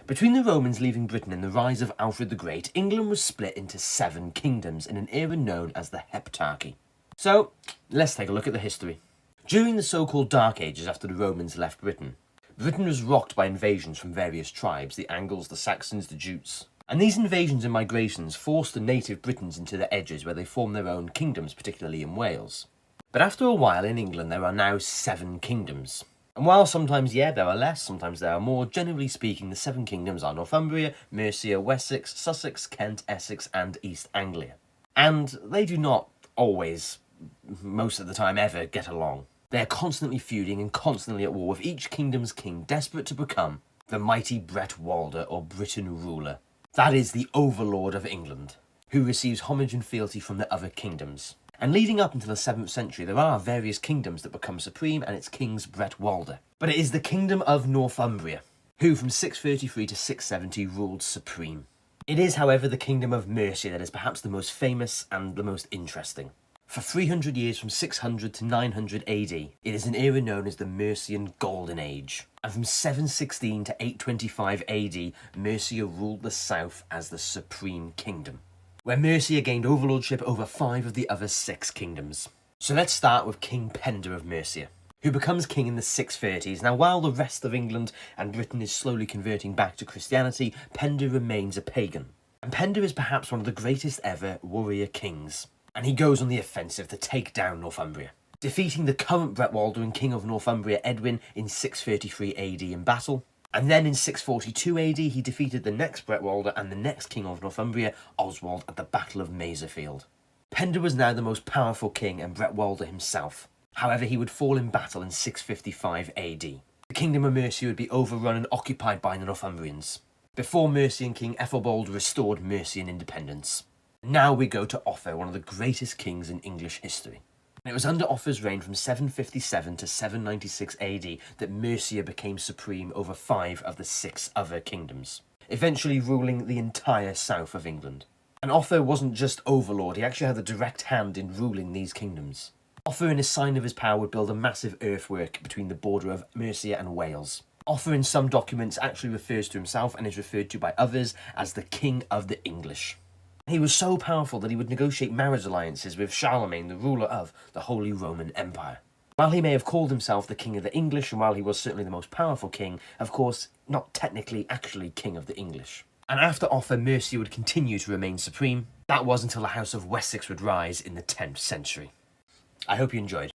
Between the Romans leaving Britain and the rise of Alfred the Great, England was split into 7 kingdoms in an era known as the Heptarchy. So, let's take a look at the history. During the so-called Dark Ages after the Romans left Britain, Britain was rocked by invasions from various tribes, the Angles, the Saxons, the Jutes. And these invasions and migrations forced the native Britons into the edges where they formed their own kingdoms, particularly in Wales. But after a while in England there are now 7 kingdoms. And while sometimes, there are less, sometimes there are more, generally speaking the 7 kingdoms are Northumbria, Mercia, Wessex, Sussex, Kent, Essex and East Anglia. And they do not always, most of the time ever, get along. They are constantly feuding and constantly at war, with each kingdom's king desperate to become the mighty Bretwalda or Britain ruler. That is the overlord of England, who receives homage and fealty from the other kingdoms. And leading up until the 7th century, there are various kingdoms that become supreme, and its king's Bretwalda. But it is the kingdom of Northumbria, who from 633 to 670 ruled supreme. It is, however, the kingdom of Mercia that is perhaps the most famous and the most interesting. For 300 years, from 600 to 900 AD, it is an era known as the Mercian Golden Age. And from 716 to 825 AD, Mercia ruled the south as the supreme kingdom, where Mercia gained overlordship over 5 of the other 6 kingdoms. So let's start with King Penda of Mercia, who becomes king in the 630s. Now, while the rest of England and Britain is slowly converting back to Christianity, Penda remains a pagan. And Penda is perhaps one of the greatest ever warrior kings. And he goes on the offensive to take down Northumbria, defeating the current Bretwalda and king of Northumbria, Edwin, in 633 AD in battle. And then in 642 AD, he defeated the next Bretwalda and the next king of Northumbria, Oswald, at the Battle of Mayserfield. Penda was now the most powerful king and Bretwalda himself. However, he would fall in battle in 655 AD. The kingdom of Mercia would be overrun and occupied by the Northumbrians, before Mercian king Ethelbald restored Mercian independence. Now we go to Offa, one of the greatest kings in English history. And it was under Offa's reign from 757 to 796 AD that Mercia became supreme over 5 of the 6 other kingdoms, eventually ruling the entire south of England. And Offa wasn't just overlord, he actually had a direct hand in ruling these kingdoms. Offa, in a sign of his power, would build a massive earthwork between the border of Mercia and Wales. Offa in some documents actually refers to himself and is referred to by others as the King of the English. He was so powerful that he would negotiate marriage alliances with Charlemagne, the ruler of the Holy Roman Empire. While he may have called himself the King of the English, and while he was certainly the most powerful king, of course, not technically actually King of the English. And after Offa, Mercia would continue to remain supreme. That was until the House of Wessex would rise in the 10th century. I hope you enjoyed.